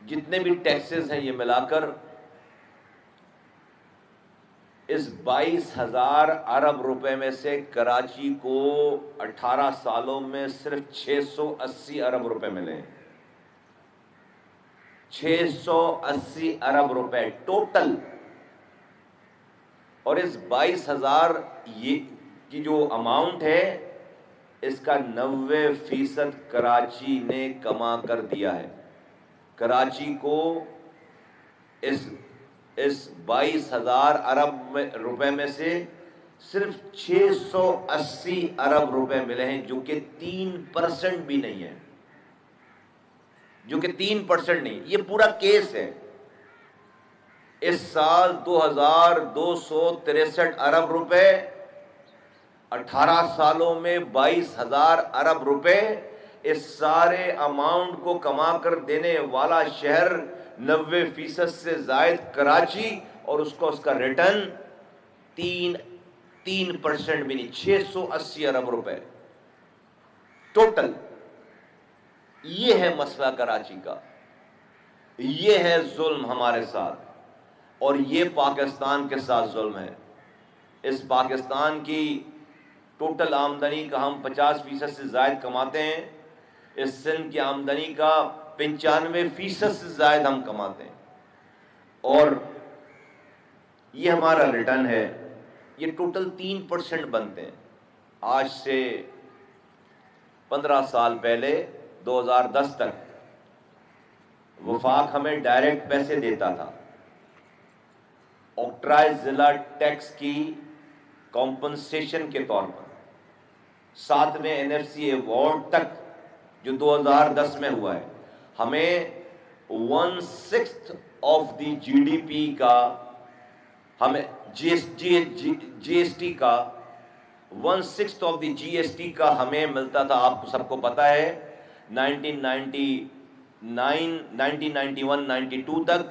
جتنے بھی ٹیکسز ہیں یہ ملا کر اس 22,000 ارب روپے میں سے کراچی کو 18 سالوں میں صرف 680 ارب روپے ملے ہیں. 680 ارب روپے ٹوٹل. اور اس 22,000 کی جو اماؤنٹ ہے اس کا 90% کراچی نے کما کر دیا ہے. کراچی کو اس 22,000 ارب روپے میں سے صرف 680 ارب روپے ملے ہیں، جو کہ 3% بھی نہیں ہے. جو کہ 3% نہیں. یہ پورا کیس ہے. اس سال 2,263 ارب روپے، 18 سالوں میں 22,000 ارب روپے. اس سارے اماؤنٹ کو کما کر دینے والا شہر 90% سے زائد کراچی، اور اس کا ریٹرن 3% بھی نہیں. 680 ارب روپے ٹوٹل. یہ ہے مسئلہ کراچی کا. یہ ہے ظلم ہمارے ساتھ، اور یہ پاکستان کے ساتھ ظلم ہے. اس پاکستان کی ٹوٹل آمدنی کا ہم 50% سے زائد کماتے ہیں. اس سندھ کی آمدنی کا 95% سے زائد ہم کماتے ہیں، اور یہ ہمارا ریٹرن ہے. یہ ٹوٹل 3% بنتے ہیں. آج سے 15 سال پہلے 2010 تک وفاق ہمیں ڈائریکٹ پیسے دیتا تھا. آکٹرائز ضلع ٹیکس کی کمپنسیشن کے طور پر 7ویں NFC ایوارڈ تک جو 2010 میں ہوا ہے، ہمیں 1/6 آف دی GDP کا، ہمیں GST کا 1/6 آف دی GST کا ہمیں ملتا تھا. آپ کو سب کو پتا ہے 1991 92 تک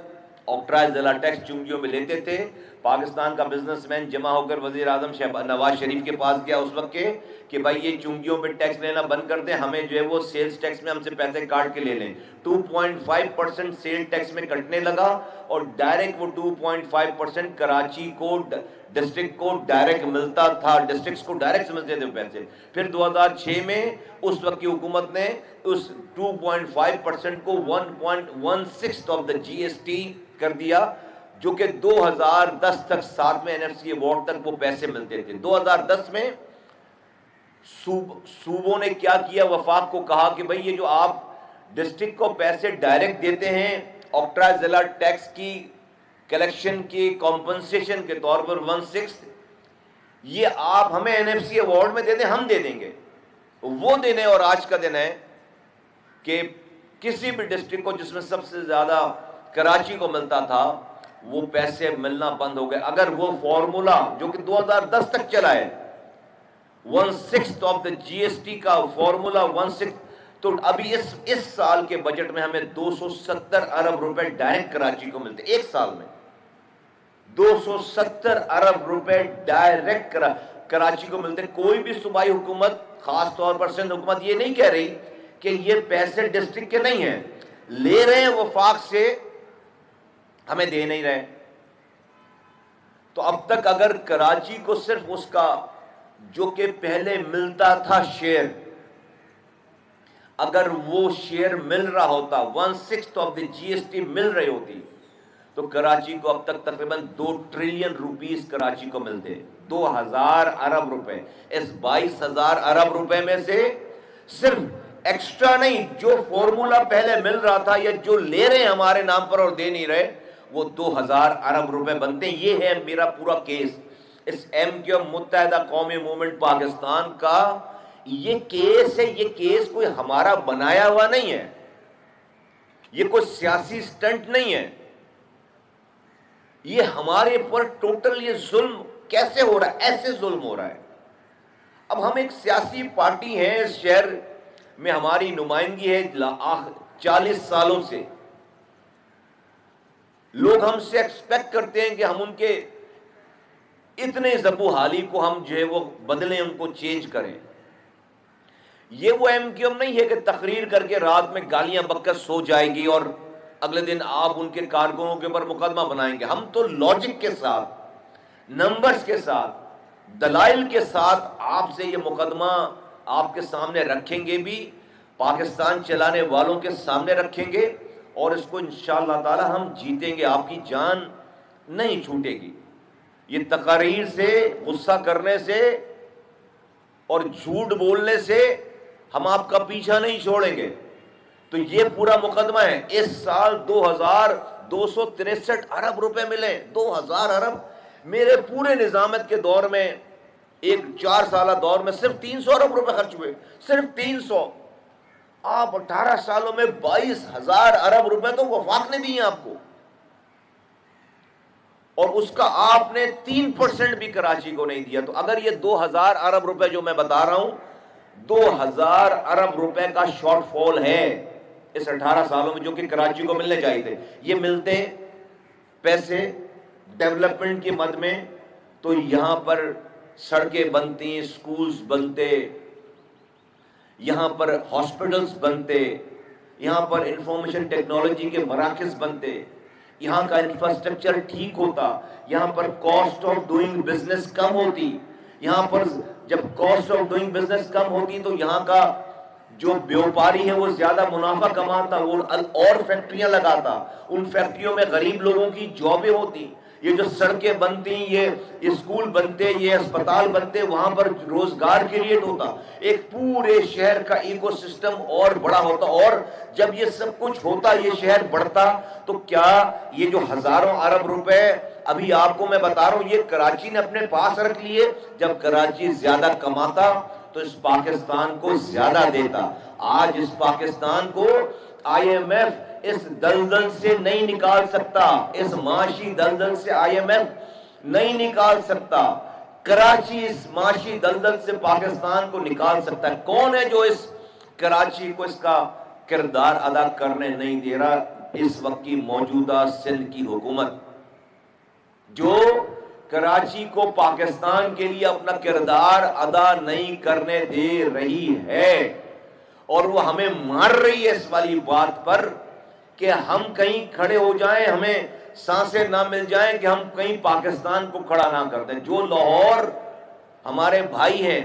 آکٹرائز ضلع ٹیکس چنگیوں میں لیتے تھے. پاکستان کا بزنس مین جمع ہو کر وزیر اعظم نواز شریف کے پاس گیا اس وقت کے کہ بھائی یہ چنگیوں پہ ٹیکس لینا بند کر دیں، ہمیں جو ہے وہ سیلز ٹیکس میں ہم سے پیسے کاٹ کے لے لیں. 2.5% سیل ٹیکس میں کٹنے لگا، اور ڈائریکٹ وہ 2.5% کراچی کو ڈسٹرکٹ کو ڈائریکٹ ملتا تھا. ڈسٹرکٹس کو ڈائریکٹ ملتے تھے پیسے. پھر 2006 میں اس وقت کی حکومت نے اس 2.5% کو 1/16 آف دا GST کر دیا، جو کہ 2010 تک 7ویں NFC ایوارڈ تک وہ پیسے ملتے تھے. 2010 میں صوبوں نے کیا کیا؟ وفاق کو کہا کہ بھئی یہ جو آپ ڈسٹرکٹ کو پیسے ڈائریکٹ دیتے ہیں آکٹرائز ضلع ٹیکس کی کلیکشن کی کمپنسیشن کے طور پر 1/6، یہ آپ ہمیں NFC ایوارڈ میں دے دیں، ہم دے دیں گے. وہ دن ہے اور آج کا دن ہے کہ کسی بھی ڈسٹرکٹ کو جس میں سب سے زیادہ کراچی کو ملتا تھا وہ پیسے ملنا بند ہو گئے. اگر وہ فارمولا جو کہ 2010 تک چلا ہے 1/6 آف دا GST کا فارمولا 1/6، تو ابھی اس سال کے بجٹ میں ہمیں 270 ارب روپے ڈائریکٹ کراچی کو ملتے. ایک سال میں 270 ارب روپے ڈائریکٹ کراچی کو ملتے. کوئی بھی صوبائی حکومت، خاص طور پر سندھ حکومت، یہ نہیں کہہ رہی کہ یہ پیسے ڈسٹرکٹ کے نہیں ہیں، لے رہے ہیں وفاق سے، ہمیں دے نہیں رہے. تو اب تک اگر کراچی کو صرف اس کا جو کہ پہلے ملتا تھا شیئر، اگر وہ شیئر مل رہا ہوتا، 1/6 آف دی GST مل رہی ہوتی، تو کراچی کو اب تک تقریباً 2 ٹریلین روپیز کراچی کو ملتے. 2,000 ارب روپے. اس 22,000 ارب روپے میں سے صرف ایکسٹرا نہیں، جو فارمولا پہلے مل رہا تھا یا جو لے رہے ہیں ہمارے نام پر اور دے نہیں رہے، وہ 2,000 ارب روپے بنتے ہیں. یہ ہے میرا پورا کیس. اس MQ متحدہ قومی موومنٹ پاکستان کا یہ کیس ہے. یہ کیس کوئی ہمارا بنایا ہوا نہیں ہے، یہ کوئی سیاسی سٹنٹ نہیں ہے. یہ ہمارے پر ٹوٹل یہ ظلم کیسے ہو رہا ہے؟ ایسے ظلم ہو رہا ہے. اب ہم ایک سیاسی پارٹی ہیں، اس شہر میں ہماری نمائندگی ہے 40 سالوں سے. لوگ ہم سے ایکسپیکٹ کرتے ہیں کہ ہم ان کے اتنے ذبح حالی کو ہم جو ہے وہ بدلیں، ان کو چینج کریں. یہ وہ MQ نہیں ہے کہ تقریر کر کے رات میں گالیاں بک کر سو جائے گی اور اگلے دن آپ ان کے کارکنوں کے اوپر مقدمہ بنائیں گے. ہم تو لاجک کے ساتھ، نمبرز کے ساتھ، دلائل کے ساتھ آپ سے یہ مقدمہ آپ کے سامنے رکھیں گے بھی، پاکستان چلانے والوں کے سامنے رکھیں گے، اور اس کو انشاءاللہ تعالی ہم جیتیں گے. آپ کی جان نہیں چھوٹے گی. یہ تقاریر سے، غصہ کرنے سے اور جھوٹ بولنے سے ہم آپ کا پیچھا نہیں چھوڑیں گے. تو یہ پورا مقدمہ ہے. اس سال 2263 ارب روپے ملے. 2000 ارب. میرے پورے نظامت کے دور میں، ایک 4 سالہ دور میں صرف 300 ارب روپے خرچ ہوئے. صرف 300. آپ 18 سالوں میں 22,000 ارب روپے تو وفاق نے دیے آپ کو، اور اس کا آپ نے 3% بھی کراچی کو نہیں دیا. تو اگر یہ 2000 ارب روپے جو میں بتا رہا ہوں، 2000 ارب روپے کا شارٹ فال ہے اس 18 سالوں میں، جو کہ کراچی کو ملنے چاہیے تھے. یہ ملتے پیسے ڈیولپمنٹ کی مد میں تو یہاں پر سڑکیں بنتی، سکولز بنتے، یہاں پر ہاسپٹلز بنتے، یہاں پر انفارمیشن ٹیکنالوجی کے مراکز بنتے، یہاں کا انفراسٹرکچر ٹھیک ہوتا، یہاں پر کاسٹ آف ڈوئنگ بزنس کم ہوتی. یہاں پر جب کاسٹ آف ڈوئنگ بزنس کم ہوتی تو یہاں کا جو بیوپاری ہے وہ زیادہ منافع کماتا، وہ اور فیکٹریاں لگاتا، ان فیکٹریوں میں غریب لوگوں کی جابیں ہوتی. یہ جو سڑکیں بنتی، یہ اسکول بنتے، یہ اسپتال بنتے، وہاں پر روزگار کریٹ ہوتا، ایک پورے شہر کا ایکو سسٹم اور بڑا ہوتا. اور جب یہ سب کچھ ہوتا، یہ شہر بڑھتا، تو کیا یہ جو ہزاروں ارب روپے ابھی آپ کو میں بتا رہا ہوں، یہ کراچی نے اپنے پاس رکھ لیے. جب کراچی زیادہ کماتا تو اس پاکستان کو زیادہ دیتا. آج اس پاکستان کو آئی ایم ایف اس دلدل سے نہیں نکال سکتا. اس معاشی دلدل سے آئی ایم ایف نہیں نکال سکتا. کراچی اس معاشی دلدل سے پاکستان کو نکال سکتا ہے. کون ہے جو اس کراچی کو اس کا کردار ادا کرنے نہیں دے رہا؟ اس وقت کی موجودہ سندھ کی حکومت، جو کراچی کو پاکستان کے لیے اپنا کردار ادا نہیں کرنے دے رہی ہے، اور وہ ہمیں مار رہی ہے اس والی بات پر کہ ہم کہیں کھڑے ہو جائیں، ہمیں سانسیں نہ مل جائیں کہ ہم کہیں پاکستان کو کھڑا نہ کر دیں. جو لاہور ہمارے بھائی ہیں،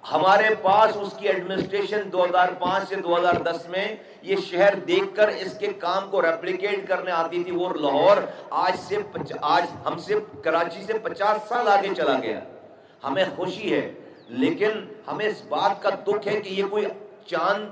ہمارے پاس اس کی ایڈمنسٹریشن 2005 سے 2010 میں یہ شہر دیکھ کر اس کے کام کو ریپلیکیٹ کرنے آتی تھی. وہ لاہور آج ہم سے کراچی سے 50 سال آگے چلا گیا. ہمیں خوشی ہے، لیکن ہمیں اس بات کا دکھ ہے کہ یہ کوئی چاند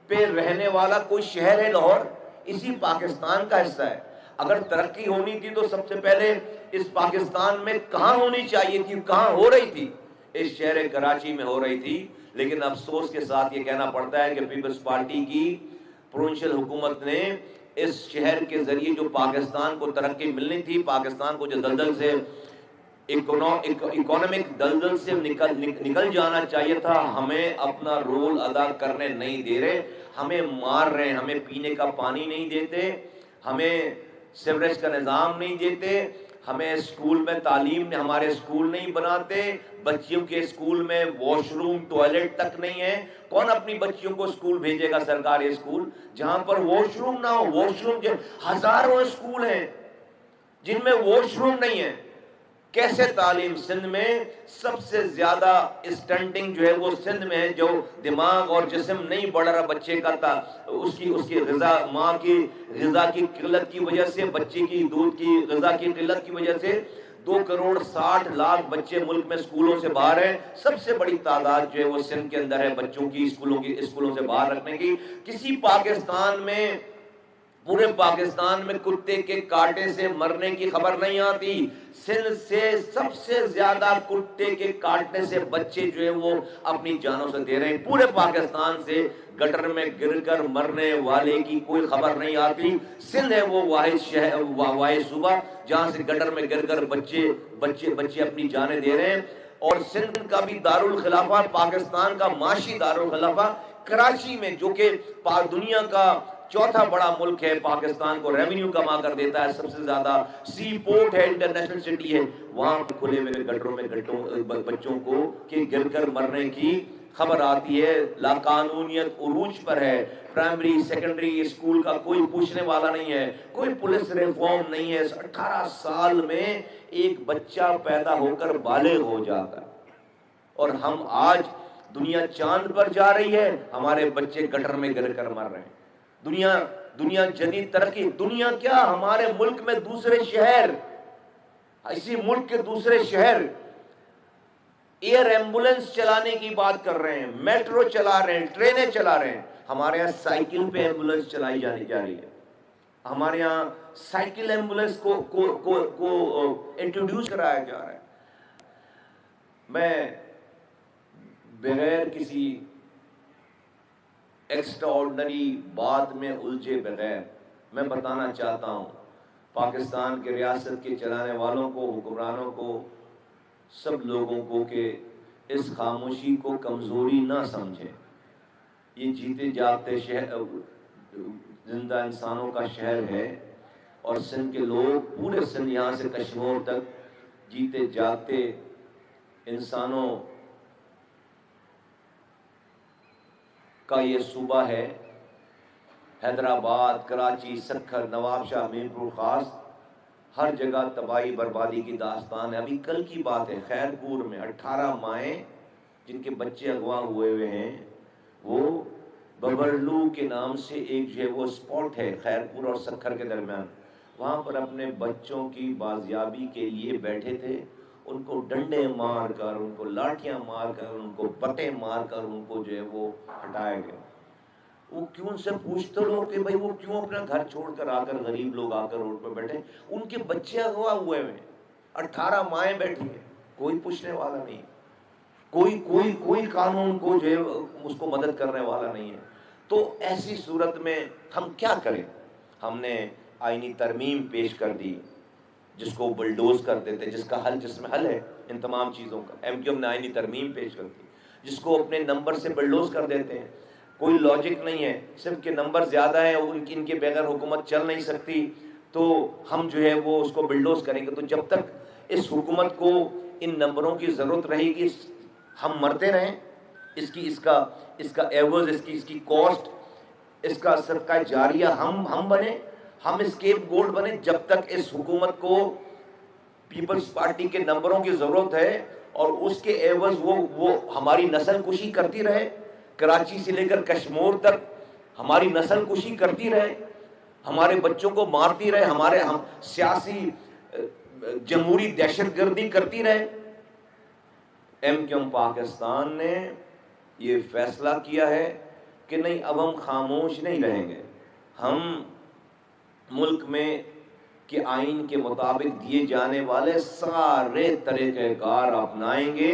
پہ رہنے والا کوئی شہر ہے لاہور؟ اسی پاکستان کا حصہ ہے. اگر ترقی ہونی تھی تو سب سے پہلے اس پاکستان میں کہاں ہونی چاہیے تھی؟ کہاں ہو رہی تھی؟ اس شہر کراچی میں ہو رہی تھی. لیکن افسوس کے ساتھ یہ کہنا پڑتا ہے کہ پیپلز پارٹی کی پروونشل حکومت نے اس شہر کے ذریعے جو پاکستان کو ترقی ملنی تھی، پاکستان کو جو دلدل سے اکانومک دلدل سے نکل جانا چاہیے تھا، ہمیں اپنا رول ادا کرنے نہیں دے رہے. ہمیں مار رہے ہیں. ہمیں پینے کا پانی نہیں دیتے، ہمیں سیوریج کا نظام نہیں دیتے، ہمیں اسکول میں تعلیم، ہمارے اسکول نہیں بناتے، بچیوں کے اسکول میں واش روم ٹوائلٹ تک نہیں ہے. کون اپنی بچیوں کو اسکول بھیجے گا؟ سرکاری اسکول جہاں پر واش روم نہ ہو. واش روم کے ہزاروں اسکول ہیں جن میں واش روم نہیں ہے. کیسے تعلیم؟ سندھ میں سب سے زیادہ اسٹنٹنگ جو ہے وہ سندھ میں ہے. جو دماغ اور جسم نہیں بڑھ رہا بچے کا تھا، اس کی غذا، ماں کی غذا کی قلت کی وجہ سے، بچے کی دودھ کی غذا کی قلت کی وجہ سے 2,60,00,000 بچے ملک میں اسکولوں سے باہر ہیں. سب سے بڑی تعداد جو ہے وہ سندھ کے اندر ہے بچوں کی اسکولوں سے باہر رکھنے کی. کسی پاکستان میں، پورے پاکستان میں کتے کے کاٹے سے مرنے کی خبر نہیں آتی. سندھ سے سب سے زیادہ کتے کے کاٹنے سے بچے جو ہیں وہ اپنی جانوں سے دے رہے ہیں. پورے پاکستان سے گٹر میں گر کر مرنے والے کی کوئی خبر نہیں آتی. سندھ ہے وہ واحد صوبہ جہاں سے گٹر میں گر کر بچے اپنی جانیں دے رہے ہیں. اور سندھ کا بھی دارالخلافہ، پاکستان کا معاشی دارالخلافہ کراچی میں، جو کہ دنیا کا چوتھا بڑا ملک ہے، پاکستان کو ریونیو کما کر دیتا ہے، سب سے زیادہ سی پورٹ ہے، انٹرنیشنل سٹی ہے. وہاں کھلے ہوئے گٹروں میں بچوں کو کہ گر کر مرنے کی خبر آتی ہے لاقانونیت عروج پر ہے، پرائمری سیکنڈری اسکول کا کوئی پوچھنے والا نہیں ہے، کوئی پولیس ریفارم نہیں ہے، 18 سال میں ایک بچہ پیدا ہو کر بالغ ہو جاتا ہے، اور ہم آج دنیا چاند پر جا رہی ہے، ہمارے بچے گٹر میں گر کر مر رہے ہیں۔ دنیا جدید ترقی، دنیا کیا، ہمارے ملک میں دوسرے شہر، اسی ملک کے دوسرے شہر ایئر ایمبولنس چلانے کی بات کر رہے ہیں، میٹرو چلا رہے ہیں، ٹرینیں چلا رہے ہیں۔ ہمارے یہاں سائیکل پہ ایمبولنس چلائی جا رہی ہے، ہمارے یہاں سائیکل ایمبولنس کو انٹروڈیوس کرایا جا رہا ہے۔ میں بغیر کسی ایکسٹرا آرڈنری بات میں الجھے بغیر میں بتانا چاہتا ہوں پاکستان کے ریاست کے چلانے والوں کو، حکمرانوں کو، سب لوگوں کو، کہ اس خاموشی کو کمزوری نہ سمجھیں۔ یہ جیتے جاگتے شہر، زندہ انسانوں کا شہر ہے، اور سندھ کے لوگ، پورے سندھ یہاں سے کشمیر تک جیتے جاگتے انسانوں کا یہ صوبہ ہے۔ حیدرآباد، کراچی، سکھر، نواب شاہ، میر خاص، ہر جگہ تباہی بربادی کی داستان ہے۔ ابھی کل کی بات ہے، خیرپور میں 18 مائیں جن کے بچے اغوا ہوئے ہیں، وہ ببرلو کے نام سے ایک جو ہے وہ اسپاٹ ہے خیرپور اور سکھر کے درمیان، وہاں پر اپنے بچوں کی بازیابی کے لیے بیٹھے تھے، ان کو ڈنڈے مار کر، ان کو لاٹھیاں مار کر، ان کو بٹیں مار کر ان کو جو ہے وہ ہٹایا گیا۔ وہ کیوں، ان سے پوچھتے لوگ کہ بھائی وہ کیوں اپنا گھر چھوڑ کر آ کر، غریب لوگ آ کر روڈ پہ بیٹھے، ان کے بچے اغوا ہوئے ہیں، 18 مائیں بیٹھی ہیں، کوئی پوچھنے والا نہیں، کوئی قانون کو جو ہے اس کو مدد کرنے والا نہیں ہے۔ تو ایسی صورت میں ہم کیا کریں؟ ہم نے آئینی ترمیم پیش کر دی جس کو بلڈوز کر دیتے، جس کا حل، جس میں حل ہے ان تمام چیزوں کا۔ ایم کیو ایم نے آئینی ترمیم پیش کر دی جس کو اپنے نمبر سے بلڈوز کر دیتے ہیں، کوئی لاجک نہیں ہے، صرف کہ نمبر زیادہ ہیں، ان کے بغیر حکومت چل نہیں سکتی، تو ہم جو ہے وہ اس کو بلڈوز کریں گے۔ تو جب تک اس حکومت کو ان نمبروں کی ضرورت رہے گی، ہم مرتے رہیں، اس کا ایوز، اس کی کاسٹ، اس کا صدقہ جاریہ ہم بنیں، ہم اسکیپ گولڈ بنیں، جب تک اس حکومت کو پیپلز پارٹی کے نمبروں کی ضرورت ہے اور اس کے ایوز وہ ہماری نسل کشی کرتی رہے، کراچی سے لے کر کشمیر تک ہماری نسل کشی کرتی رہے، ہمارے بچوں کو مارتی رہے، ہم سیاسی جمہوری دہشت گردی کرتی رہے۔ ایم کیو ایم پاکستان نے یہ فیصلہ کیا ہے کہ نہیں، اب ہم خاموش نہیں رہیں گے، ہم ملک میں کے آئین کے مطابق دیے جانے والے سارے طریقہ کار اپنائیں گے۔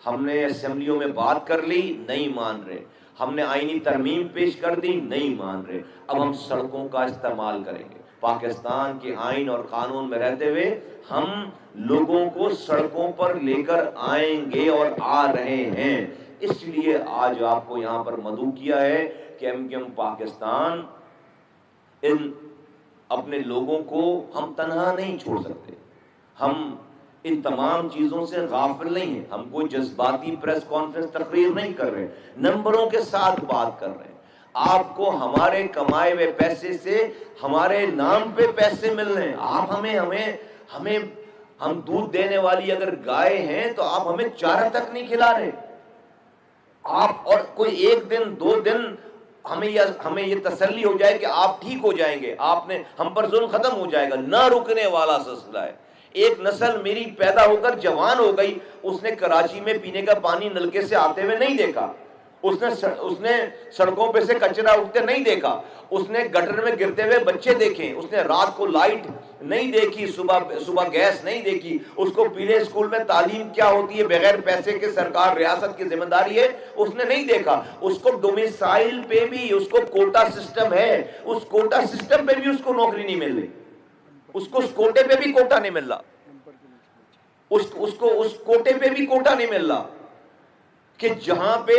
ہم نے اسمبلیوں میں بات کر لی، نہیں مان رہے، ہم نے آئینی ترمیم پیش کر دی، نہیں مان رہے، اب ہم سڑکوں کا استعمال کریں گے۔ پاکستان کے آئین اور قانون میں رہتے ہوئے ہم لوگوں کو سڑکوں پر لے کر آئیں گے اور آ رہے ہیں۔ اس لیے آج آپ کو یہاں پر مدعو کیا ہے کہ ایم کیو ایم پاکستان اپنے لوگوں کو ہم تنہا نہیں چھوڑ سکتے، ہم ان تمام چیزوں سے غافل نہیں ہیں، ہم کوئی جذباتی پریس کانفرنس تقریر نہیں کر رہے، نمبروں کے ساتھ بات کر رہے ہیں۔ آپ کو ہمارے کمائے ہوئے پیسے سے ہمارے نام پہ پیسے مل رہے ہیں، آپ ہم دودھ دینے والی اگر گائے ہیں تو آپ ہمیں چارہ تک نہیں کھلا رہے، آپ اور کوئی ایک دن 2 دن ہمیں یہ تسلی ہو جائے کہ آپ ٹھیک ہو جائیں گے، ہم پر ظلم ختم ہو جائے گا، نہ رکنے والا سلسلہ ہے۔ ایک نسل میری پیدا ہو کر جوان ہو گئی، اس نے کراچی میں پینے کا پانی نلکے سے آتے ہوئے نہیں دیکھا، اس نے سڑکوں پہ سے کچرا اٹھتے نہیں دیکھا، اس نے گٹر میں گرتے ہوئے بچے دیکھے، اس نے رات کو لائٹ نہیں دیکھی، صبح گیس نہیں دیکھی، اس کو پیلے اسکول میں تعلیم کیا ہوتی ہے بغیر پیسے کے، سرکار ریاست کی ذمہ داری ہے، اس نے نہیں دیکھا۔ اس کو ڈومیسائل پہ بھی اس کو کوٹا سسٹم ہے، اس کوٹا سسٹم پہ بھی اس کو نوکری نہیں مل رہی، اس کو اس کوٹے پہ بھی کوٹا نہیں مل رہا، اس کوٹے پہ بھی کوٹا نہیں مل رہا، کہ جہاں پہ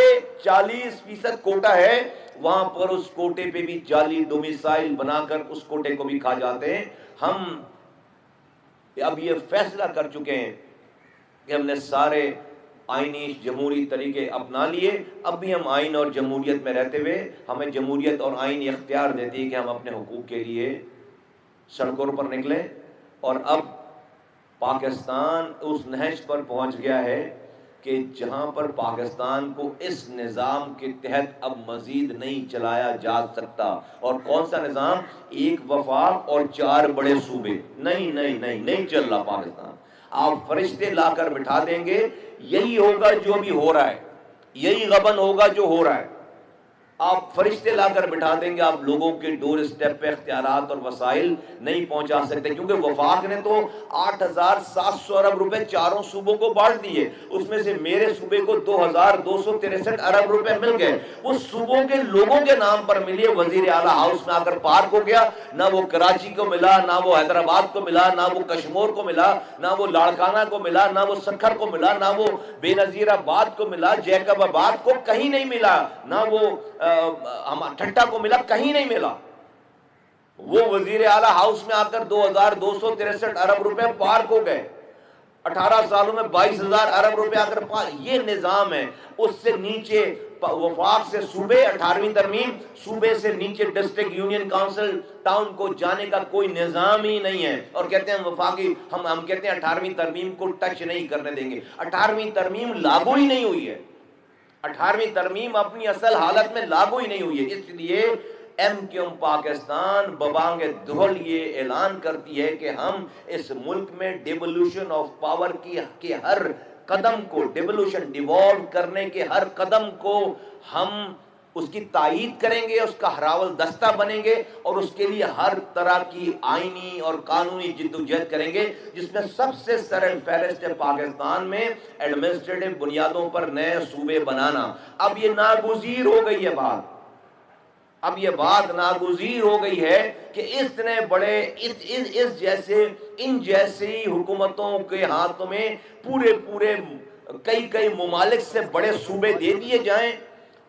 40% کوٹا ہے وہاں پر اس کوٹے پہ بھی جعلی ڈومیسائل بنا کر اس کوٹے کو بھی کھا جاتے ہیں۔ ہم اب یہ فیصلہ کر چکے ہیں کہ ہم نے سارے آئینی جمہوری طریقے اپنا لیے. اب بھی ہم آئین اور جمہوریت میں رہتے ہوئے ہمیں جمہوریت اور آئین اختیار دیتی ہے کہ ہم اپنے حقوق کے لیے سڑکوں پر نکلیں. اور اب پاکستان اس نہج پر پہنچ گیا ہے کہ جہاں پر پاکستان کو اس نظام کے تحت اب مزید نہیں چلایا جا سکتا. اور کون سا نظام؟ ایک وفاق اور 4 بڑے صوبے. نہیں چل رہا پاکستان. آپ فرشتے لا کر بٹھا دیں گے، یہی ہوگا جو بھی ہو رہا ہے، یہی غبن ہوگا جو ہو رہا ہے. آپ فرشتے لا کر بٹھا دیں گے، آپ لوگوں کے ڈور اسٹیپ پہ اختیارات اور وسائل نہیں پہنچا سکتے. کیونکہ وفاق نے تو 8,700 ارب روپے 4 صوبوں کو بانٹ دیے. اس میں سے میرے صوبے کو 2,263 ارب روپے مل گئے. وہ صوبوں کے لوگوں کے نام پر ملی. وزیر اعلیٰ ہاؤس میں آ کر پارک ہو گیا. نہ وہ کراچی کو ملا، نہ وہ حیدرآباد کو ملا، نہ وہ کشمور کو ملا، نہ وہ لاڑکانہ کو ملا، نہ وہ سکھر کو ملا، نہ وہ بے نظیر آباد کو ملا، جیکب آباد کو کہیں نہیں ملا، نہ وہ ٹھٹا کو ملا، کہیں نہیں ملا. وہ وزیر اعلیٰ ہاؤس میں آ کر 2,263 ارب روپے پارک ہو گئے. 18 سالوں میں 22,000 ارب روپے آ کر یہ نظام ہے. اس سے نیچے وفاق سے صوبے، 18ویں ترمیم، صوبے سے نیچے ڈسٹرکٹ یونین کاؤنسل ٹاؤن کو جانے کا کوئی نظام ہی نہیں ہے. اور کہتے ہیں وفاقی، ہم کہتے ہیں 18ویں ترمیم کو ٹچ نہیں کرنے دیں گے. 18ویں ترمیم لاگو ہی نہیں ہوئی ہے. 18ویں ترمیم اپنی اصل حالت میں لاگو ہی نہیں ہوئی ہے. اس لیے ایم کیو ایم پاکستان ببانگ دہل یہ اعلان کرتی ہے کہ ہم اس ملک میں ڈیولوشن آف پاور کی ہر قدم کو، ڈیوالو کرنے کے ہر قدم کو ہم اس کی تائید کریں گے، اس کا ہراول دستہ بنیں گے، اور اس کے لیے ہر طرح کی آئینی اور قانونی جدوجہد کریں گے، جس میں سب سے سر فہرست ہے پاکستان میں ایڈمنسٹریٹو بنیادوں پر نئے صوبے بنانا. اب یہ ناگزیر ہو گئی ہے بات. اب یہ بات ناگزیر ہو گئی ہے کہ اتنے بڑے ان جیسی حکومتوں کے ہاتھوں میں پورے کئی ممالک سے بڑے صوبے دے دیے جائیں،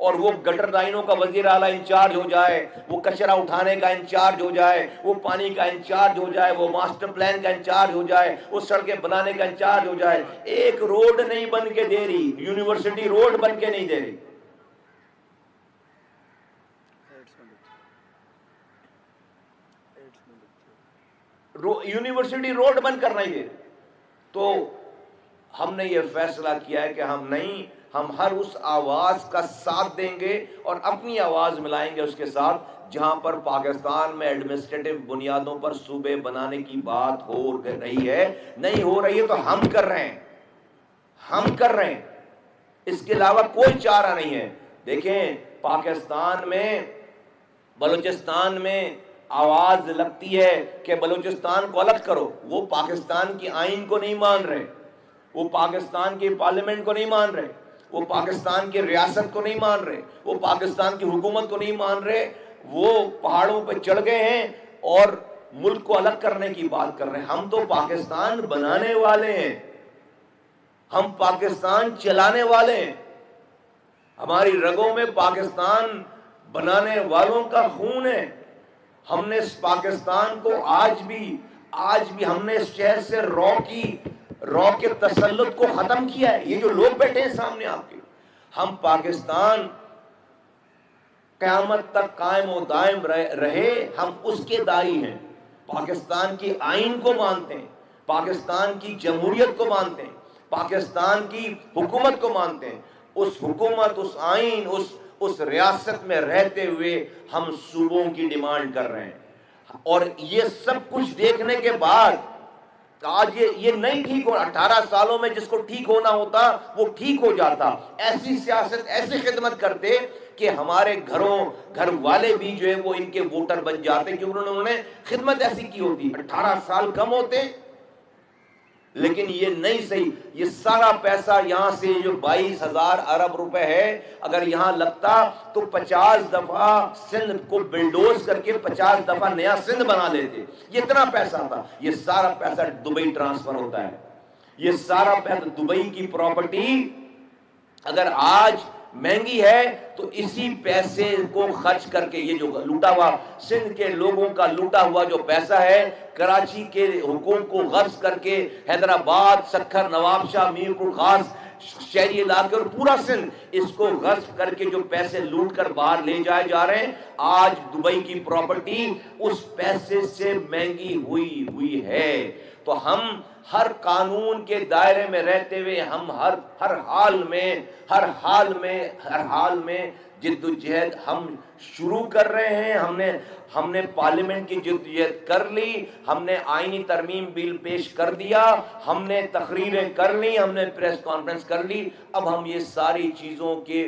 اور وہ گٹر لائنوں کا وزیر اعلیٰ انچارج ہو جائے، وہ کچرا اٹھانے کا انچارج ہو جائے، وہ پانی کا انچارج ہو جائے، وہ ماسٹر پلان کا انچارج ہو جائے، وہ سڑکیں بنانے کا انچارج ہو جائے. ایک روڈ نہیں بن کے دے رہی، یونیورسٹی روڈ بن کے نہیں دے رہی. یونیورسٹی روڈ بند کرنا ہی ہے. تو ہم نے یہ فیصلہ کیا ہے کہ ہم ہر اس آواز کا ساتھ دیں گے اور اپنی آواز ملائیں گے اس کے ساتھ جہاں پر پاکستان میں ایڈمنسٹریٹو بنیادوں پر صوبے بنانے کی بات ہو رہی ہے. نہیں ہو رہی ہے تو ہم کر رہے ہیں. اس کے علاوہ کوئی چارہ نہیں ہے. دیکھیں پاکستان میں، بلوچستان میں آواز لگتی ہے کہ بلوچستان کو الگ کرو. وہ پاکستان کی آئین کو نہیں مان رہے، وہ پاکستان کی پارلیمنٹ کو نہیں مان رہے، وہ پاکستان کی ریاست کو نہیں مان رہے، وہ پاکستان کی حکومت کو نہیں مان رہے. وہ پہاڑوں پہ چڑھ گئے ہیں اور ملک کو الگ کرنے کی بات کر رہے ہیں. ہم تو پاکستان بنانے والے ہیں، ہم پاکستان چلانے والے ہیں. ہماری رگوں میں پاکستان بنانے والوں کا خون ہے. ہم نے اس پاکستان کو آج بھی ہم نے اس شہر سے رو کے تسلط کو ختم کیا ہے. یہ جو لوگ بیٹھے ہیں سامنے آپ کے، ہم پاکستان قیامت تک قائم و دائم رہے، ہم اس کے داعی ہیں. پاکستان کی آئین کو مانتے ہیں، پاکستان کی جمہوریت کو مانتے ہیں، پاکستان کی حکومت کو مانتے ہیں. اس حکومت، اس آئین، اس ریاست میں رہتے ہوئے ہم صوبوں کی ڈیمانڈ کر رہے ہیں. اور یہ سب کچھ دیکھنے کے بعد آج یہ نہیں ٹھیک ہو. 18 سالوں میں جس کو ٹھیک ہونا ہوتا وہ ٹھیک ہو جاتا. ایسی سیاست، ایسی خدمت کرتے کہ ہمارے گھر والے بھی جو ہے وہ ان کے ووٹر بن جاتے، کیونکہ انہوں نے خدمت ایسی کی ہوتی. 18 سال کم ہوتے، لیکن یہ نہیں صحیح. یہ سارا پیسہ یہاں سے جو 22,000 ارب روپے ہے، اگر یہاں لگتا تو 50 دفعہ سندھ کو بلڈوز کر کے 50 دفعہ نیا سندھ بنا لیتے. یہ اتنا پیسہ تھا. یہ سارا پیسہ دبئی ٹرانسفر ہوتا ہے. یہ سارا پیسہ دبئی کی پراپرٹی اگر آج مہنگی ہے تو اسی پیسے کو خرچ کر کے، یہ جو لوٹا ہوا سندھ کے لوگوں کا لوٹا ہوا جو پیسہ ہے، کراچی کے حکومت کو غصب کر کے حیدرآباد، سکھر، نواب شاہ، میر پور خاص شہری علاقے اور پورا سندھ اس کو غصب کر کے جو پیسے لوٹ کر باہر لے جائے جا رہے ہیں. آج دبئی کی پراپرٹی اس پیسے سے مہنگی ہوئی ہے. تو ہم ہر قانون کے دائرے میں رہتے ہوئے ہم ہر حال میں جدوجہد ہم شروع کر رہے ہیں. ہم نے پارلیمنٹ کی جدوجہد کر لی, ہم نے آئینی ترمیم بل پیش کر دیا, ہم نے تقریریں کر لی, ہم نے پریس کانفرنس کر لی. اب ہم یہ ساری چیزوں کی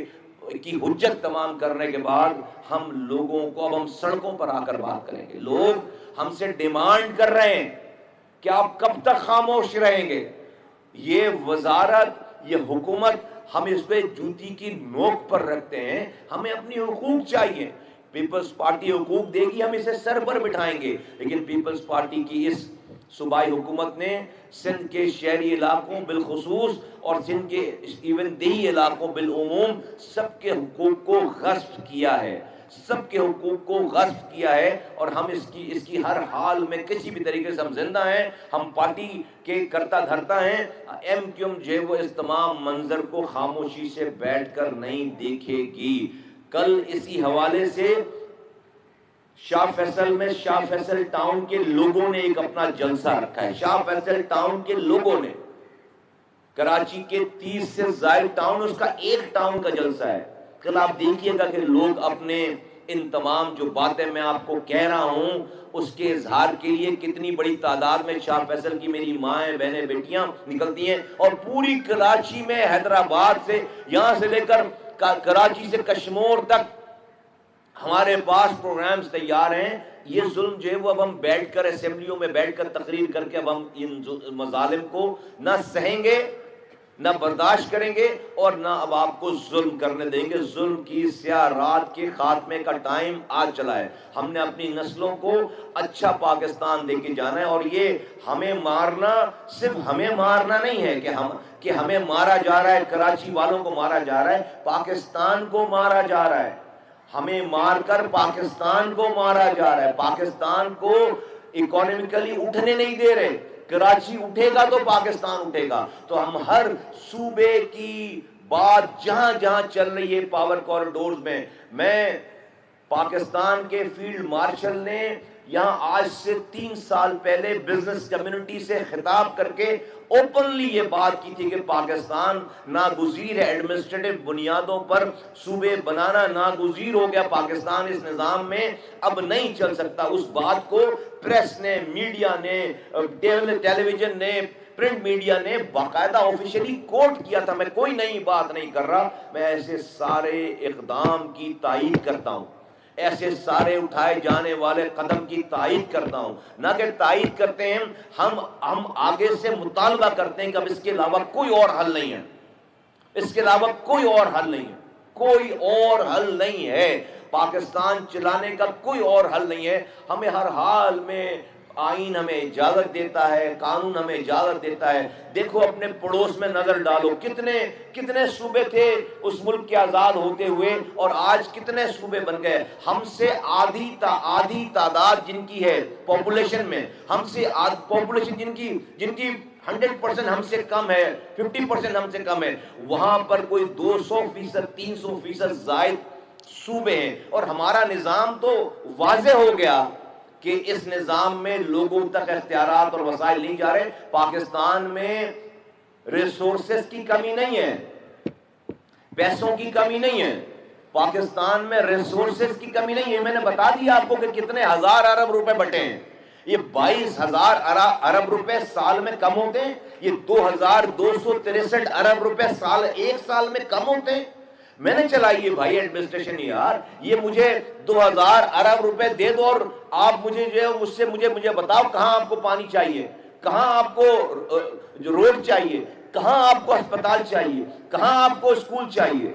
حجت تمام کرنے کے بعد ہم لوگوں کو اب ہم سڑکوں پر آ کر بات کریں گے. لوگ ہم سے ڈیمانڈ کر رہے ہیں کہ آپ کب تک خاموش رہیں گے. یہ وزارت, یہ حکومت, ہم اس پہ جوتی کی نوک پر رکھتے ہیں. ہمیں اپنی حقوق چاہیے. پیپلز پارٹی حقوق دے گی, ہم اسے سر پر بٹھائیں گے. لیکن پیپلز پارٹی کی اس صوبائی حکومت نے سندھ کے شہری علاقوں بالخصوص اور سندھ کے ایون دیہی علاقوں بالعموم سب کے حقوق کو غصب کیا ہے, سب کے حقوق کو غصب کیا ہے. اور ہم اس کی ہر حال میں کسی بھی طریقے سے ہم زندہ ہیں. ہم پارٹی کے کرتا دھرتا ہیں. ایم کیو ایم جو ہے وہ اس تمام منظر کو خاموشی سے بیٹھ کر نہیں دیکھے گی. کل اسی حوالے سے شاہ فیصل ٹاؤن کے لوگوں نے ایک اپنا جلسہ رکھا ہے. شاہ فیصل ٹاؤن کے لوگوں نے, کراچی کے 30 سے زائد ٹاؤن, اس کا ایک ٹاؤن کا جلسہ ہے. کل آپ دیکھیے گا کہ لوگ اپنے ان تمام جو باتیں میں آپ کو کہہ رہا ہوں اس کے اظہار کے لیے کتنی بڑی تعداد میں شاہ فیصل کی میری مائیں بہنیں بیٹیاں نکلتی ہیں. اور پوری کراچی میں, حیدرآباد سے, یہاں سے لے کر کراچی سے کشمور تک ہمارے پاس پروگرامز تیار ہیں. یہ ظلم جو ہے وہ اب ہم بیٹھ کر اسمبلیوں میں بیٹھ کر تقریر کر کے اب ہم ان مظالم کو نہ سہیں گے, نہ برداشت کریں گے, اور نہ اب آپ کو ظلم کرنے دیں گے. ظلم کی سیاہ رات کے خاتمے کا ٹائم آ چلا ہے. ہم نے اپنی نسلوں کو اچھا پاکستان دے کے جانا ہے. اور یہ ہمیں مارنا, صرف ہمیں مارنا نہیں ہے کہ ہمیں مارا جا رہا ہے, کراچی والوں کو مارا جا رہا ہے, پاکستان کو مارا جا رہا ہے. ہمیں مار کر پاکستان کو مارا جا رہا ہے. پاکستان کو اکانومیکلی اٹھنے نہیں دے رہے. کراچی اٹھے گا تو پاکستان اٹھے گا. تو ہم ہر صوبے کی بات جہاں جہاں چل رہی ہے پاور کوریڈورز میں پاکستان کے فیلڈ مارشل نے یہاں آج سے 3 سال پہلے بزنس کمیونٹی سے خطاب کر کے اوپنلی یہ بات کی تھی کہ پاکستان ناگزیر ہے, ایڈمنسٹریٹو بنیادوں پر صوبے بنانا ناگزیر ہو گیا. پاکستان اس نظام میں اب نہیں چل سکتا. اس بات کو پریس نے, میڈیا نے, ٹیلی ویژن نے, پرنٹ میڈیا نے باقاعدہ آفیشلی کوٹ کیا تھا. میں کوئی نئی بات نہیں کر رہا, میں ایسے سارے اقدام کی تائید کرتا ہوں, ایسے سارے اٹھائے جانے والے قدم کی تائید کرتا ہوں. نہ کہ تائید کرتے ہیں, ہم آگے سے مطالبہ کرتے ہیں کہ اب اس کے علاوہ کوئی اور حل نہیں ہے, اس کے علاوہ کوئی اور حل نہیں ہے, کوئی اور حل نہیں ہے. پاکستان چلانے کا کوئی اور حل نہیں ہے. ہمیں ہر حال میں آئین ہمیں اجازت دیتا ہے, قانون ہمیں اجازت دیتا ہے. دیکھو اپنے پڑوس میں نظر ڈالو, کتنے صوبے تھے اس ملک کے آزاد ہوتے ہوئے, اور آج کتنے صوبے بن گئے. ہم سے آدھی تعداد جن کی ہے پاپولیشن میں, ہم سے پاپولیشن جن کی 100% ہم سے کم ہے, 50% ہم سے کم ہے, وہاں پر کوئی 200%, 300% زائد صوبے ہیں. اور ہمارا نظام تو واضح ہو گیا کہ اس نظام میں لوگوں تک اختیارات اور وسائل نہیں جا رہے. پاکستان میں ریسورسز کی کمی نہیں ہے, پیسوں کی کمی نہیں ہے, پاکستان میں ریسورسز کی کمی نہیں ہے. میں نے بتا دیا آپ کو کہ کتنے ہزار ارب روپے بٹے ہیں. یہ 22,000 ارب روپے سال میں کم ہوتے ہیں, یہ 2,263 ارب روپے ایک سال میں کم ہوتے ہیں. میں نے چلائی ہے بھائی ایڈمنسٹریشن یار, یہ مجھے 2,000 ارب روپے دے دو اور آپ مجھے جو ہے مجھے بتاؤ کہاں آپ کو پانی چاہیے, کہاں آپ کو روڈ چاہیے, کہاں آپ کو ہسپتال چاہیے, کہاں آپ کو اسکول چاہیے.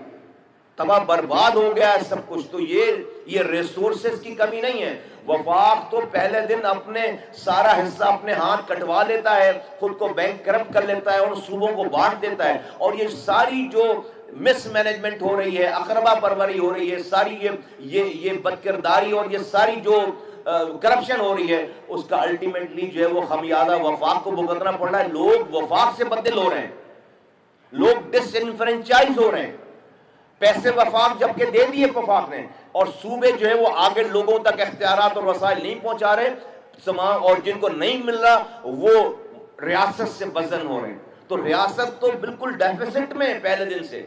تباہ برباد ہو گیا ہے سب کچھ. تو یہ ریسورسز کی کمی نہیں ہے. وفاق تو پہلے دن اپنے سارا حصہ اپنے ہاتھ کٹوا لیتا ہے, خود کو بینک کرپٹ کر لیتا ہے اور صوبوں کو بانٹ دیتا ہے. اور یہ ساری جو مس مینجمنٹ ہو رہی ہے, اقربا پروری ہو رہی ہے, ساری یہ بدکرداری اور یہ ساری جو کرپشن ہو رہی ہے, اس کا الٹیمیٹلی جو ہے وہ خمیازہ وفاق کو بھگتنا پڑ رہا ہے. لوگ وفاق سے بددل ہو رہے ہیں. لوگ ڈس انفرینچائز ہو رہے ہیں، پیسے وفاق جبکہ دے دیے وفاق نے، اور صوبے جو ہے وہ آگے لوگوں تک اختیارات اور وسائل نہیں پہنچا رہے، اور جن کو نہیں مل رہا وہ ریاست سے وزن ہو رہے ہیں۔ تو ریاست تو بالکل ڈیفیسٹ میں ہے پہلے دن سے،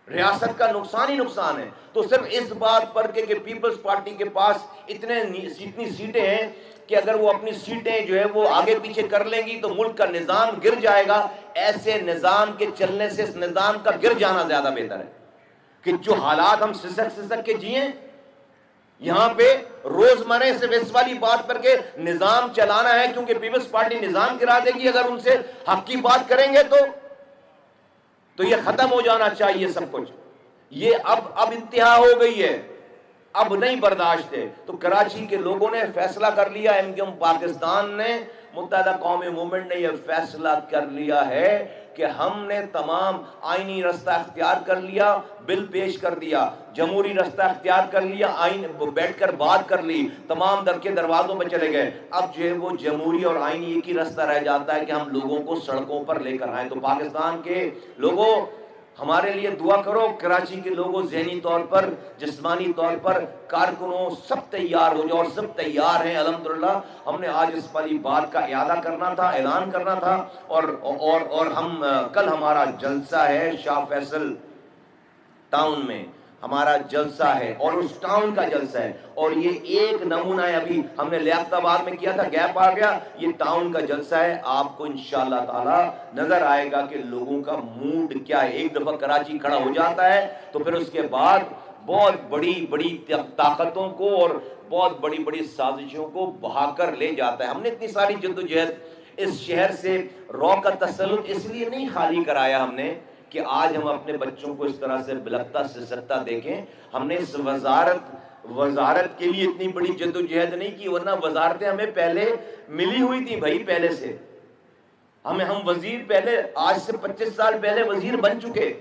ریاست کا نقصان ہی نقصان ہے۔ تو صرف اس بات پر کہ پیپلز پارٹی کے پاس اتنی سیٹیں ہیں کہ اگر وہ اپنی سیٹیں جو ہے وہ آگے پیچھے کر لیں گی تو ملک کا نظام گر جائے گا۔ ایسے نظام کے چلنے سے اس نظام کا گر جانا زیادہ بہتر ہے کہ جو حالات ہم سسک کے جیئیں یہاں پہ روزمرہ سے اس والی بات پر کہ نظام چلانا ہے، کیونکہ پیپلز پارٹی نظام گرا دے گی اگر ان سے حق کی بات کریں گے تو یہ ختم ہو جانا چاہیے سب کچھ۔ یہ اب انتہا ہو گئی ہے، اب نہیں برداشت ہے۔ تو کراچی کے لوگوں نے فیصلہ کر لیا، ایم کیو ایم پاکستان نے، متحدہ قومی موومنٹ نے یہ فیصلہ کر لیا ہے کہ ہم نے تمام آئینی رستہ اختیار کر لیا، بل پیش کر دیا، جمہوری رستہ اختیار کر لیا، آئین بیٹھ کر بات کر لی، تمام در کے دروازوں پہ چلے گئے۔ اب جو ہے وہ جمہوری اور آئینی ایک ہی رستہ رہ جاتا ہے کہ ہم لوگوں کو سڑکوں پر لے کر آئیں۔ تو پاکستان کے لوگوں ہمارے لیے دعا کرو، کراچی کے لوگوں ذہنی طور پر، جسمانی طور پر، کارکنوں سب تیار ہو جاؤ، اور سب تیار ہیں الحمدللہ۔ ہم نے آج اس والی بات کا اعادہ کرنا تھا، اعلان کرنا تھا، اور ہم کل ہمارا جلسہ ہے شاہ فیصل ٹاؤن میں، ہمارا جلسہ ہے، اور اس ٹاؤن کا جلسہ ہے، اور یہ ایک نمونہ ہے۔ ابھی ہم نے لیاقت آباد میں کیا تھا، گیپ آ گیا، یہ ٹاؤن کا جلسہ ہے۔ آپ کو انشاءاللہ تعالی نظر آئے گا کہ لوگوں کا موڈ کیا ہے۔ ایک دفعہ کراچی کھڑا ہو جاتا ہے تو پھر اس کے بعد بہت بڑی بڑی طاقتوں کو اور بہت بڑی بڑی سازشوں کو بہا کر لے جاتا ہے۔ ہم نے اتنی ساری جدوجہد اس شہر سے رو کا تسلط اس لیے نہیں خالی کرایا ہم نے کہ آج ہم اپنے بچوں کو اس طرح سے بلکتا سسکتا دیکھیں۔ ہم نے اس وزارت کے لیے اتنی بڑی جدوجہد نہیں کی، ورنہ وزارتیں ہمیں پہلے ملی ہوئی تھی بھائی، پہلے سے ہم وزیر پہلے، آج سے 25 سال پہلے وزیر بن چکے،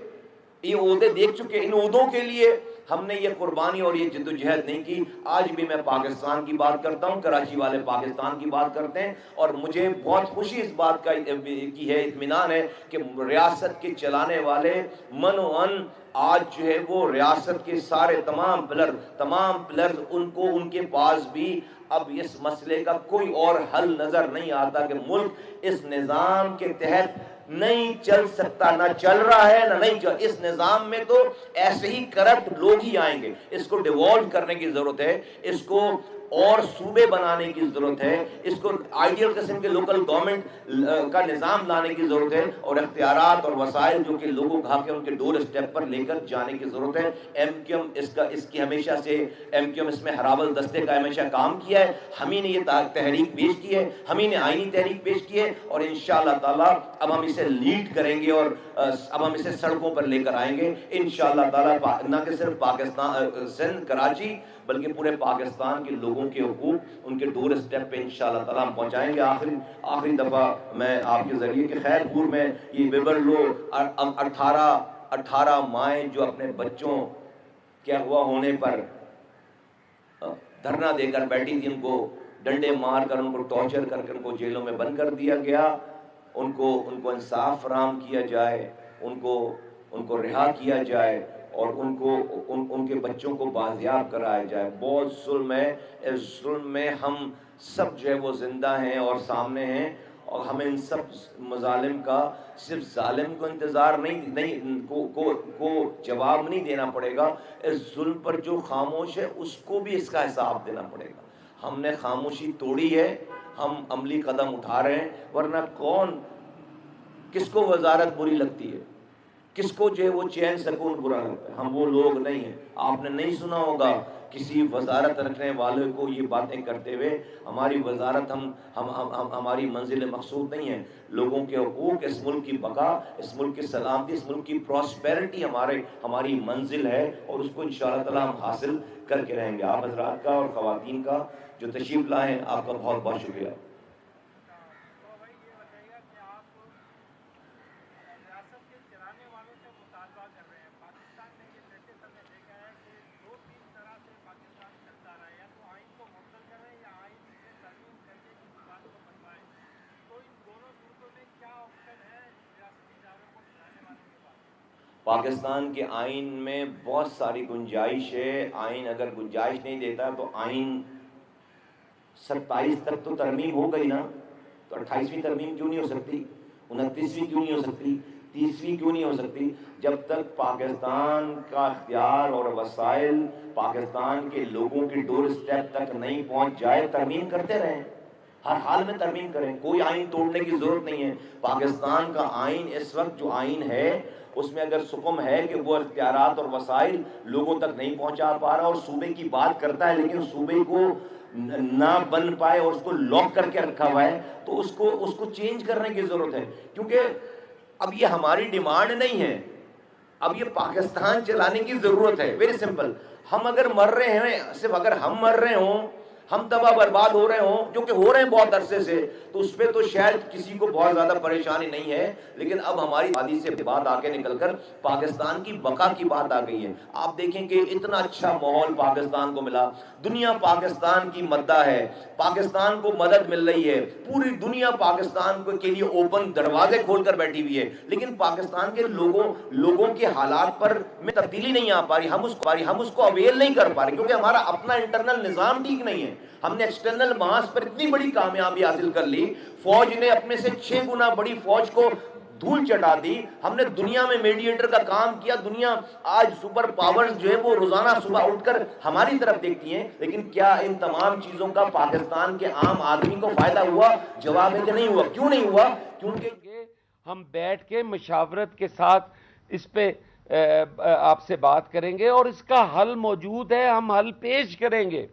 یہ عہدے دیکھ چکے۔ ان عہدوں کے لیے ہم نے یہ قربانی اور یہ جدوجہد نہیں کی۔ آج بھی میں پاکستان کی بات کرتا ہوں، کراچی والے پاکستان کی بات کرتے ہیں، اور مجھے بہت خوشی اس بات کی ہے، اطمینان ہے کہ ریاست کے چلانے والے من و ان آج جو ہے وہ ریاست کے سارے تمام پلر ان کے پاس بھی اب اس مسئلے کا کوئی اور حل نظر نہیں آتا کہ ملک اس نظام کے تحت نہیں چل سکتا، نہ چل رہا ہے نہ نہیں چل۔ اس نظام میں تو ایسے ہی کرپٹ لوگ ہی آئیں گے۔ اس کو ڈیوالو کرنے کی ضرورت ہے، اس کو اور صوبے بنانے کی ضرورت ہے، اس کو آئیڈیل قسم کے لوکل گورنمنٹ کا نظام لانے کی ضرورت ہے، اور اختیارات اور وسائل جو کہ لوگوں کا حق ہے ان کے ڈور اسٹیپ پر لے کر جانے کی ضرورت ہے۔ ایم کیو ایم اس کی ہمیشہ سے ایم کیو ایم اس میں ہراول دستے کا ہمیشہ کام کیا ہے، ہم ہی نے یہ تحریک پیش کی ہے، ہم ہی نے آئینی تحریک پیش کی ہے، اور انشاءاللہ تعالی اب ہم اسے لیڈ کریں گے، اور اب ہم اسے سڑکوں پر لے کر آئیں گے انشاءاللہ تعالی۔ نہ کہ صرف پاکستان سندھ کراچی بلکہ پورے پاکستان کے لوگوں کے حقوق ان کے ڈور اسٹیپ پہ انشاءاللہ تعالی ہم پہنچائیں گے۔ آخری دفعہ میں آپ کے ذریعے کہ خیر پور میں یہ ویبر لو 18 مائیں جو اپنے بچوں کے اغوا ہونے پر دھرنا دے کر بیٹھی تھی، ان کو ڈنڈے مار کر، ان کو ٹارچر کر کے ان کو جیلوں میں بند کر دیا گیا۔ ان کو انصاف فراہم کیا جائے، ان کو رہا کیا جائے، اور ان کے بچوں کو بازیاب کرایا جائے۔ بہت ظلم ہے، اس ظلم میں ہم سب جو ہے وہ زندہ ہیں اور سامنے ہیں، اور ہمیں ان سب مظالم کا صرف ظالم کو انتظار نہیں کو جواب نہیں دینا پڑے گا، اس ظلم پر جو خاموش ہے اس کو بھی اس کا حساب دینا پڑے گا۔ ہم نے خاموشی توڑی ہے، ہم عملی قدم اٹھا رہے ہیں، ورنہ کس کو وزارت بری لگتی ہے، کس کو جو ہے وہ چین سکون برا لگتا ہے؟ ہم وہ لوگ نہیں ہیں۔ آپ نے نہیں سنا ہوگا کسی وزارت رکھنے والے کو یہ باتیں کرتے ہوئے، ہماری وزارت ہماری منزل مقصود نہیں ہے۔ لوگوں کے حقوق، اس ملک کی بقا، اس ملک کی سلامتی، اس ملک کی پراسپیرٹی ہماری منزل ہے، اور اس کو انشاءاللہ تعالی ہم حاصل کر کے رہیں گے۔ آپ حضرات کا اور خواتین کا جو تشریف لائے، آپ کا بہت بہت شکریہ۔ پاکستان کے آئین میں بہت ساری گنجائش ہے. آئین اگر گنجائش نہیں دیتا تو آئین 27 تک تو ترمیم ہو گئی نا, تو 28ویں ترمیم کیوں نہیں ہو سکتی, 29ویں کیوں نہیں ہو سکتی, 30ویں کیوں نہیں ہو سکتی؟ جب تک پاکستان کا اختیار اور وسائل پاکستان کے لوگوں کی ڈور اسٹیپ تک نہیں پہنچ جائے, ترمیم کرتے رہیں, ہر حال میں ترمیم کریں, کوئی آئین توڑنے کی ضرورت نہیں ہے. پاکستان کا آئین اس وقت جو آئین ہے اس میں اگر حکم ہے کہ وہ اختیارات اور وسائل لوگوں تک نہیں پہنچا پا رہا اور صوبے کی بات کرتا ہے لیکن صوبے کو نہ بن پائے اور اس کو لاک کر کے رکھا ہوا ہے, تو اس کو چینج کرنے کی ضرورت ہے. کیونکہ اب یہ ہماری ڈیمانڈ نہیں ہے, اب یہ پاکستان چلانے کی ضرورت ہے. Very simple. ہم اگر مر رہے ہیں, صرف اگر ہم مر رہے ہوں, ہم تباہ برباد ہو رہے ہوں, جو کہ ہو رہے ہیں بہت عرصے سے, تو اس پہ تو شاید کسی کو بہت زیادہ پریشانی نہیں ہے. لیکن اب ہماری آبادی سے بات آگے نکل کر پاکستان کی بقا کی بات آ گئی ہے. آپ دیکھیں کہ اتنا اچھا ماحول پاکستان کو ملا, دنیا پاکستان کی مداح ہے, پاکستان کو مدد مل رہی ہے, پوری دنیا پاکستان کے لیے اوپن دروازے کھول کر بیٹھی ہوئی ہے. لیکن پاکستان کے لوگوں کے حالات پر میں تبدیلی نہیں آ پا رہی, ہم اس کو اویل نہیں کر پا رہے, کیونکہ ہمارا اپنا انٹرنل نظام ٹھیک نہیں ہے. ہم نے ایکسٹرنل محاذ پر اتنی بڑی کامیابی حاصل کر لی, فوج نے اپنے سے 6 گنا بڑی فوج کو دھول چٹا دی, ہم نے دنیا میں میڈیٹر کا کام کیا. دنیا آج سپر پاورز جو ہے وہ روزانہ صبح اٹھ کر ہماری طرف دیکھتی ہیں, لیکن کیا ان تمام چیزوں کا پاکستان کے عام آدمی کو فائدہ ہوا؟ جواب ہے کہ نہیں ہوا. کیوں نہیں ہوا؟ کیونکہ ہم بیٹھ کے مشاورت کے ساتھ اس پہ آپ سے بات کریں گے اور اس کا حل موجود ہے, ہم حل پیش کریں گے.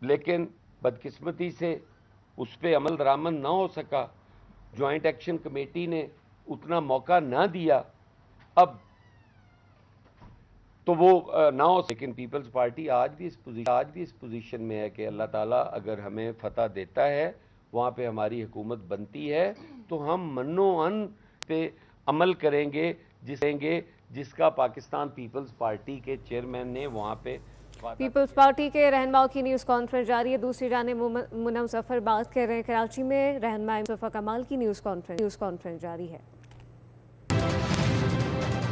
لیکن بدقسمتی سے اس پہ عمل درآمد نہ ہو سکا, جوائنٹ ایکشن کمیٹی نے اتنا موقع نہ دیا, اب تو وہ نہ ہو. لیکن پیپلز پارٹی آج بھی اس پوزیشن میں ہے کہ اللہ تعالیٰ اگر ہمیں فتح دیتا ہے, وہاں پہ ہماری حکومت بنتی ہے, تو ہم منو ان پہ عمل کریں گے جس کا پاکستان پیپلز پارٹی کے چیئرمین نے وہاں پہ. پیپلز پارٹی کے رہنماؤں کی نیوز کانفرنس جاری ہے. دوسری جانب منم ظفر بات کر رہے ہیں کراچی میں, رہنما مصطفیٰ کمال کی نیوز کانفرنس جاری ہے.